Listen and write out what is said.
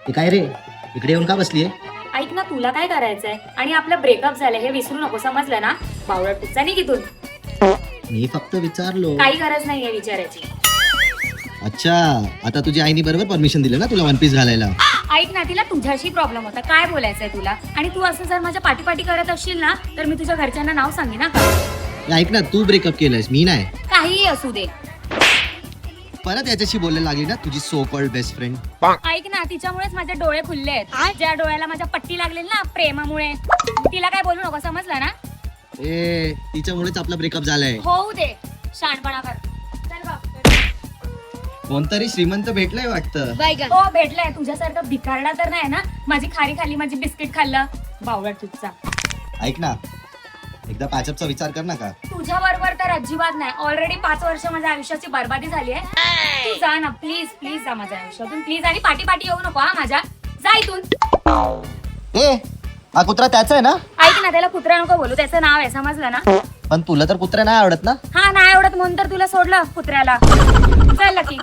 ते काय रे, इकडे येऊन का बसलीये? ऐक ना, तुला काय करायचंय आणि आपलं ब्रेकअप झालं हे विसरू नको, समजलं ना? बावळट पुच्चा निघितून. मी फक्त विचारलो. काही गरज नाहीये विचारायची. अच्छा, आता तुझ्या आईने बरोबर परमिशन दिलं ना तुला वन पीस घालायला? ऐक ना, तिला तुझ्याशी प्रॉब्लेम होता, काय बोलायचंय तुला? आणि तू असं जर माझ्या पाठी करत असशील ना, तर मी तुझ्या घरच्यांना नाव सांगेन ना. ए, ऐक ना, तू ब्रेकअप केलंयस, मी नाही. काहीही असू दे. परत याच्याशी बोलायला लागली ना तुझी सो कॉल्ड बेस्ट फ्रेंड. ऐक ना, तिच्यामुळेच माझे डोळे खुलले आहेत. ज्या डोळ्याला माझ्या पट्टी लागलेली ना प्रेमामुळे, तिला काय बोलू नको, समजलं ना? ए, तिच्यामुळेच आपला ब्रेकअप झालाय. होऊ दे, शहाणपणा कर. चल बाप. कोणतरी श्रीमंत भेटलंय वाटतं. हो, भेटलाय. तुझ्यासारखं भिकारला तर नाही ना? माझी खारी खाल्ली, माझी बिस्किट खाल्लं. बावळट तुझचा. ऐक ना, एकदा पॅचअपचा विचार कर ना का. तुझ्या बरोबर तर अजिबात नाही. ऑलरेडी 5 वर्ष माझ्या आयुष्याची बरबादी झाली आहे. तू जा ना, प्लीज प्लीज जा माझ्या आयुष्यातून, प्लीज. आणि पाठी येऊ नको हा माझ्या. जा इथून. ए, हा कुत्रा त्याचा आहे ना? ऐक ना, त्याला कुत्रा नको बोलू, त्याचं नाव आहे, समजलं ना? पण तुला तर कुत्रा नाही आवडत ना? हा, नाही आवडत म्हणून तर तुला सोडलं कुत्र्याला. चल लकी.